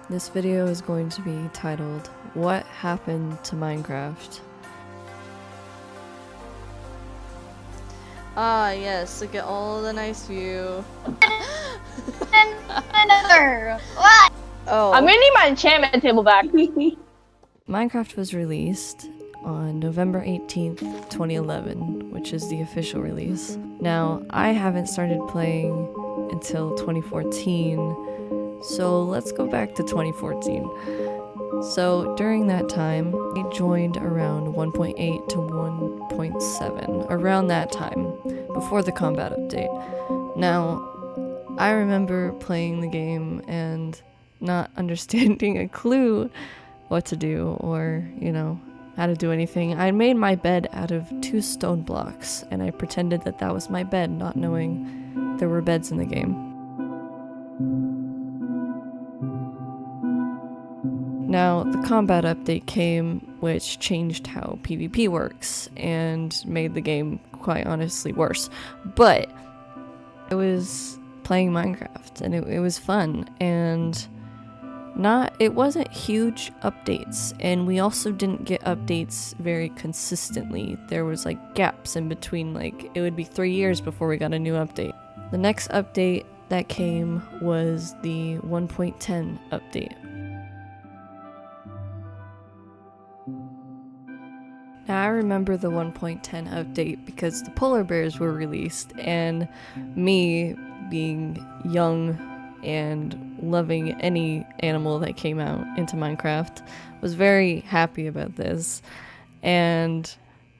This video is going to be titled, What Happened to Minecraft? Ah, yes, look at all the nice view. What? Oh. I'm gonna need my enchantment table back. Minecraft was released on November 18th, 2011, which is the official release. Now, I haven't started playing until 2014, so let's go back to 2014. So during that time, I joined around 1.8 to 1.7, around that time, before the combat update. Now, I remember playing the game and not understanding a clue what to do or, how to do anything. I made my bed out of 2 stone blocks, and I pretended that that was my bed, not knowing there were beds in the game. Now, the combat update came, which changed how PvP works, and made the game, quite honestly, worse. But I was playing Minecraft, and it was fun, and it wasn't huge updates, and we also didn't get updates very consistently. There was gaps in between, it would be 3 years before we got a new update. The next update that came was the 1.10 update. Now, I remember the 1.10 update because the polar bears were released, and me, being young and loving any animal that came out into Minecraft, was very happy about this, and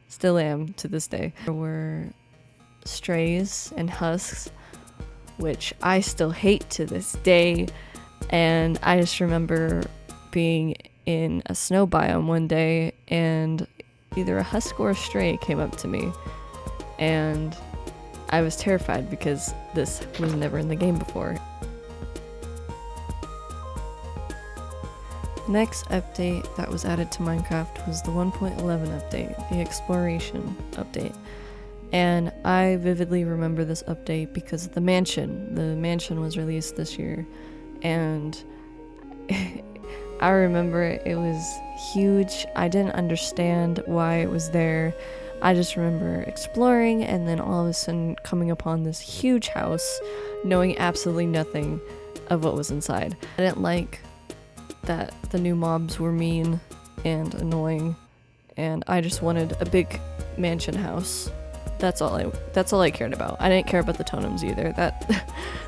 still am to this day. There were strays and husks, which I still hate to this day, and I just remember being in a snow biome one day, and either a husk or a stray came up to me, and I was terrified because this was never in the game before. The next update that was added to Minecraft was the 1.11 update, the exploration update. And I vividly remember this update because the mansion was released this year, and I remember it was huge. I didn't understand why it was there. I just remember exploring and then all of a sudden coming upon this huge house, knowing absolutely nothing of what was inside. I didn't like that the new mobs were mean and annoying, and I just wanted a big mansion house. That's all I cared about. I didn't care about the totems either.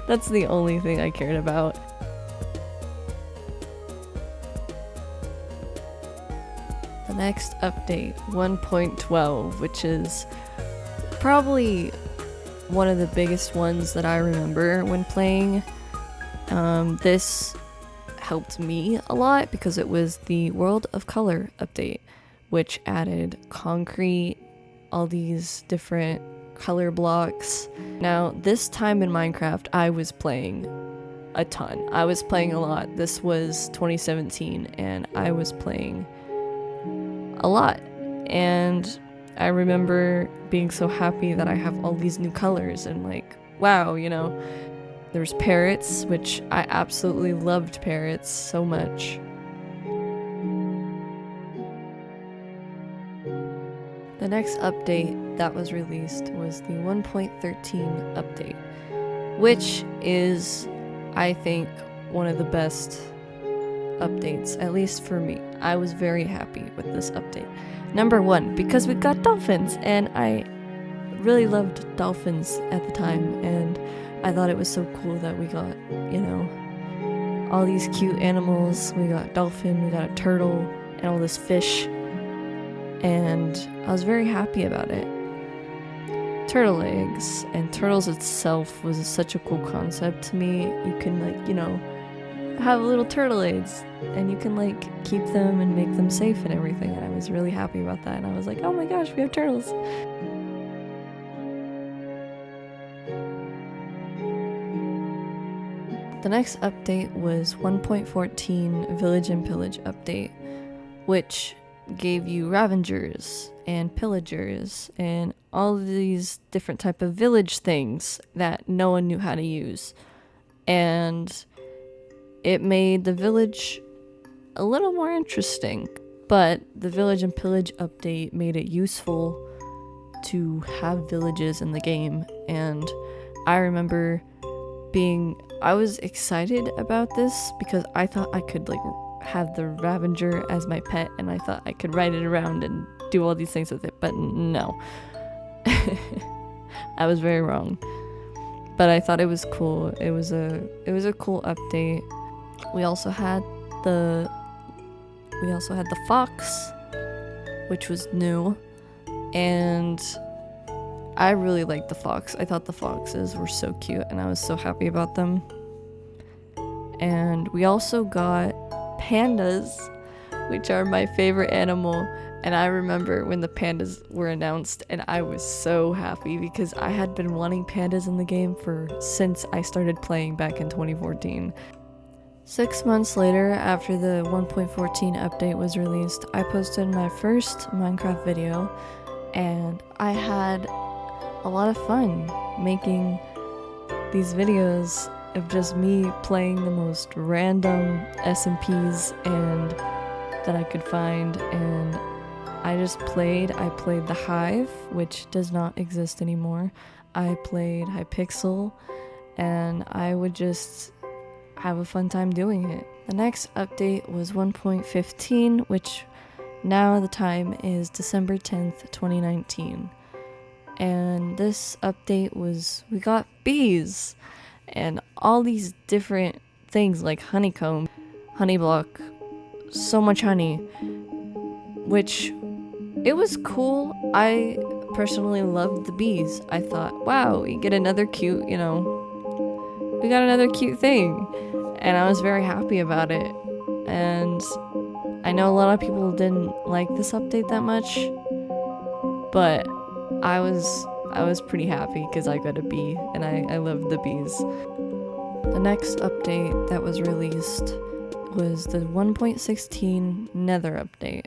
That's the only thing I cared about. The next update, 1.12, which is probably one of the biggest ones that I remember when playing. This helped me a lot because it was the World of Color update, which added concrete, all these different color blocks. Now, this time in Minecraft, I was playing a ton. I was playing a lot. This was 2017, and I was playing a lot, and I remember being so happy that I have all these new colors and wow, there's parrots, which I absolutely loved parrots so much. The next update that was released was the 1.13 update, which is, I think, one of the best updates, at least for me. I was very happy with this update. Number one, because we got dolphins, and I really loved dolphins at the time, and I thought it was so cool that we got, all these cute animals. We got dolphin, we got a turtle, and all this fish, and I was very happy about it. Turtle eggs and turtles itself was such a cool concept to me. You can have little turtle eggs, and you can keep them and make them safe and everything, and I was really happy about that, and I was like, oh my gosh, we have turtles. The next update was 1.14 Village and Pillage update, which gave you Ravengers and Pillagers and all of these different type of village things that no one knew how to use. And it made the village a little more interesting. But the Village and Pillage update made it useful to have villages in the game, and I remember I was excited about this because I thought I could like have the Ravenger as my pet, and I thought I could ride it around and do all these things with it, but no. I was very wrong. But I thought it was cool. It was a cool update. We also had the fox, which was new, and I really liked the fox. I thought the foxes were so cute, and I was so happy about them. And we also got pandas, which are my favorite animal. And I remember when the pandas were announced, and I was so happy because I had been wanting pandas in the game since I started playing back in 2014. 6 months later, after the 1.14 update was released, I posted my first Minecraft video, and I had a lot of fun making these videos of just me playing the most random SMPs and that I could find, and I played the Hive, which does not exist anymore. I played Hypixel, and I would just have a fun time doing it. The next update was 1.15, which now the time is December 10th, 2019. And this update we got bees and all these different things like honeycomb, honey block, so much honey, which it was cool. I personally loved the bees. I thought, wow, we get another cute, we got another cute thing. And I was very happy about it. And I know a lot of people didn't like this update that much, but I was pretty happy because I got a bee, and I loved the bees. The next update that was released was the 1.16 Nether update.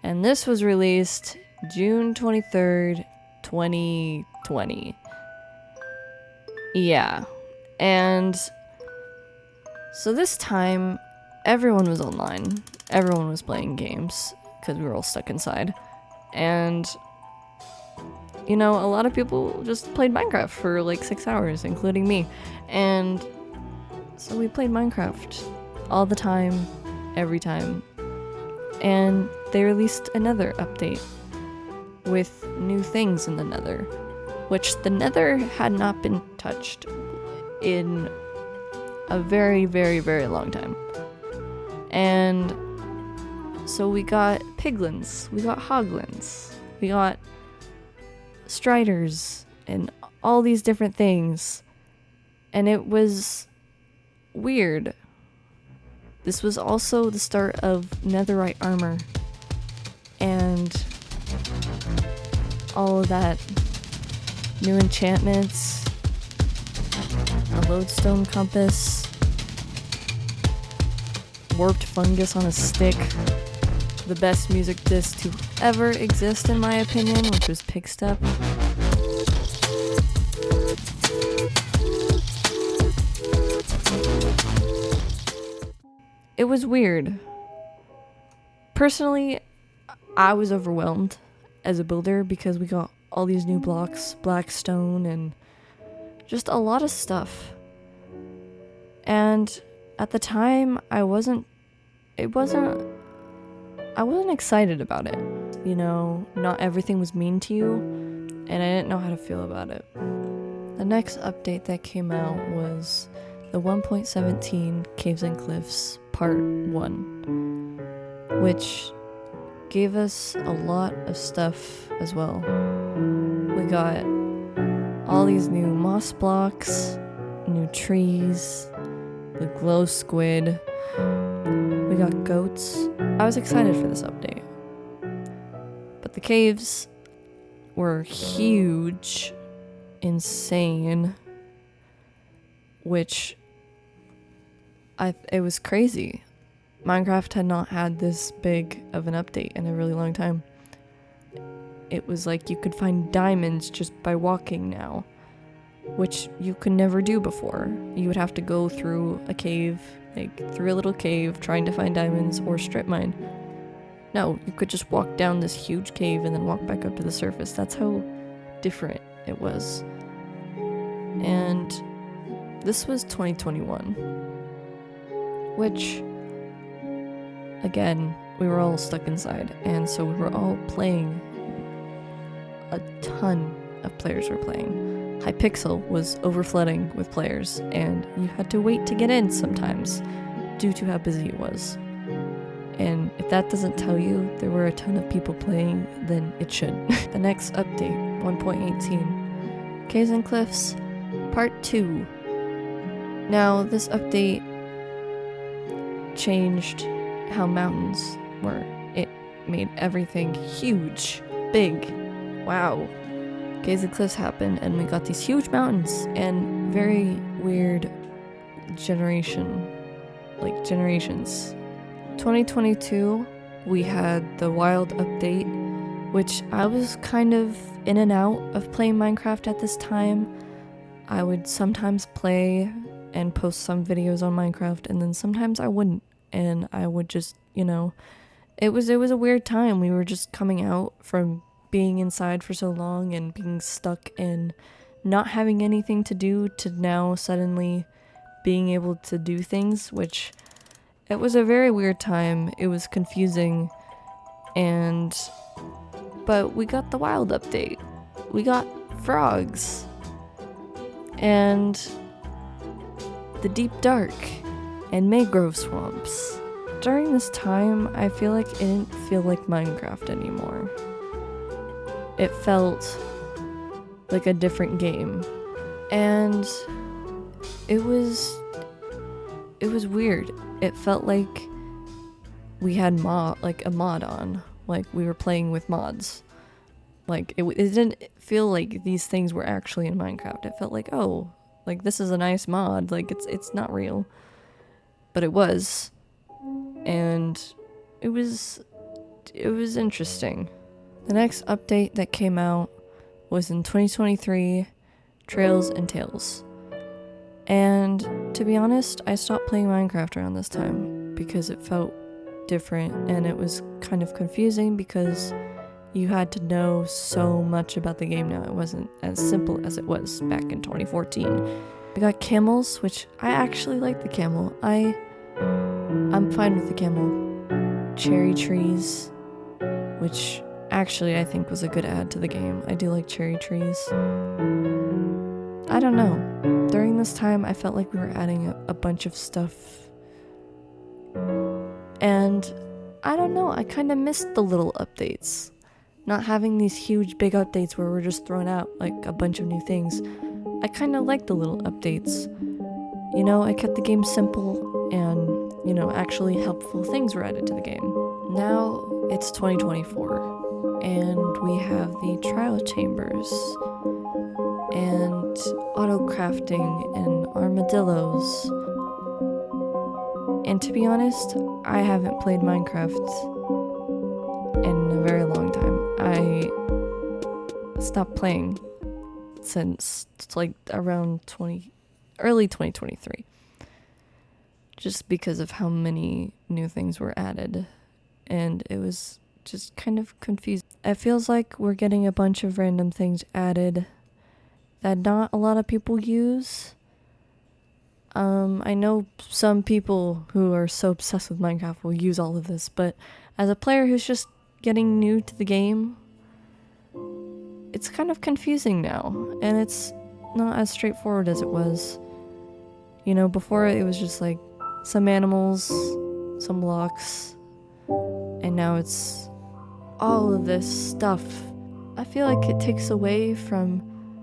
And this was released June 23rd, 2020. Yeah. And so this time, everyone was online. Everyone was playing games because we were all stuck inside. And a lot of people just played Minecraft for like 6 hours, including me. And so we played Minecraft all the time, every time. And they released another update with new things in the Nether, which the Nether had not been touched in a very, very, very long time. And so we got piglins, we got hoglins, we got striders, and all these different things. And it was weird. This was also the start of netherite armor and all of that. New enchantments, a lodestone compass, warped fungus on a stick, the best music disc to ever exist in my opinion, which was Pickstep. It was weird. Personally, I was overwhelmed as a builder because we got all these new blocks, black stone, and just a lot of stuff. And at the time, I wasn't excited about it. Not everything was mean to you, and I didn't know how to feel about it. The next update that came out was the 1.17 Caves and Cliffs Part 1, which gave us a lot of stuff as well. We got all these new moss blocks, new trees, the glow squid, we got goats. I was excited for this update. But the caves were huge, insane, which it was crazy. Minecraft had not had this big of an update in a really long time. It was like you could find diamonds just by walking now, which you could never do before. You would have to go through a cave like through a little cave trying to find diamonds or strip mine. No, you could just walk down this huge cave and then walk back up to the surface. That's how different it was. And this was 2021, which, again, we were all stuck inside, and so we were all playing. A ton of players were playing. Hypixel was overflooding with players, and you had to wait to get in sometimes due to how busy it was. And if that doesn't tell you there were a ton of people playing, then it should. The next update, 1.18, Caves and Cliffs, Part 2. Now, this update changed how mountains were. It made everything huge, big. Wow. Caves and Cliffs happened, and we got these huge mountains and very weird generations. 2022, we had the wild update, which I was kind of in and out of playing Minecraft at this time. I would sometimes play and post some videos on Minecraft, and then sometimes I wouldn't, and I would just, it was a weird time. We were just coming out from being inside for so long and being stuck and not having anything to do to now suddenly being able to do things, which it was a very weird time. It was confusing, but we got the wild update. We got frogs and the deep dark and mangrove swamps. During this time, I feel like it didn't feel like Minecraft anymore. It felt like a different game, and it was weird. It felt like we had a mod on, like we were playing with mods. Like it didn't feel like these things were actually in Minecraft. It felt like, oh, like this is a nice mod. Like it's not real, but it was, and it was interesting. The next update that came out was in 2023, Trails and Tales. And to be honest, I stopped playing Minecraft around this time because it felt different and it was kind of confusing because you had to know so much about the game now. It wasn't as simple as it was back in 2014. We got camels, which I actually like the camel. I'm fine with the camel. Cherry trees, which actually I think was a good add to the game. I do like cherry trees. I don't know. During this time, I felt like we were adding a bunch of stuff. And I don't know, I kind of missed the little updates. Not having these huge big updates where we're just throwing out like a bunch of new things. I kind of like the little updates. I kept the game simple and, actually helpful things were added to the game. Now it's 2024 and we have the trial chambers and auto crafting and armadillos. And to be honest, I haven't played Minecraft in a very long time. I stopped playing since like around early 2023. Just because of how many new things were added. And it was just kind of confusing. It feels like we're getting a bunch of random things added that not a lot of people use. I know some people who are so obsessed with Minecraft will use all of this, but as a player who's just getting new to the game, it's kind of confusing now, and it's not as straightforward as it was. Before it was just like some animals, some blocks, and now it's all of this stuff. I feel like it takes away from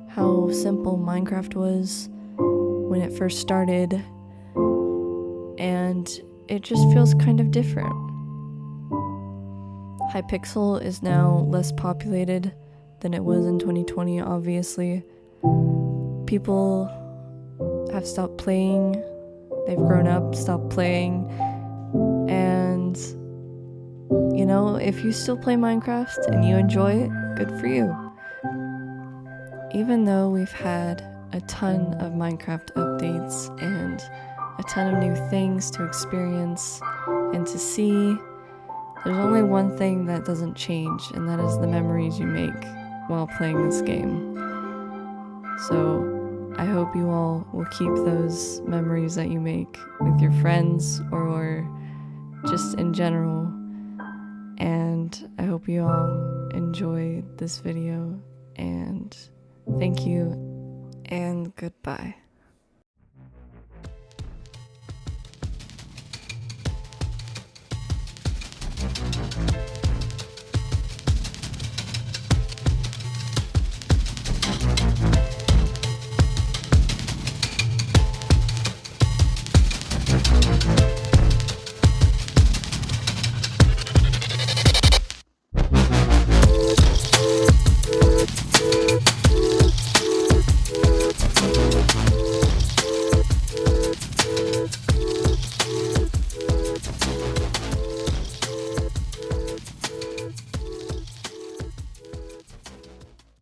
how simple Minecraft was when it first started, and it just feels kind of different. Hypixel is now less populated than it was in 2020, obviously. People have stopped playing, they've grown up, stopped playing, and if you still play Minecraft and you enjoy it, good for you. Even though we've had a ton of Minecraft updates and a ton of new things to experience and to see. There's only one thing that doesn't change, and that is the memories you make while playing this game. So I hope you all will keep those memories that you make with your friends or just in general. And I hope you all enjoyed this video, and thank you and goodbye.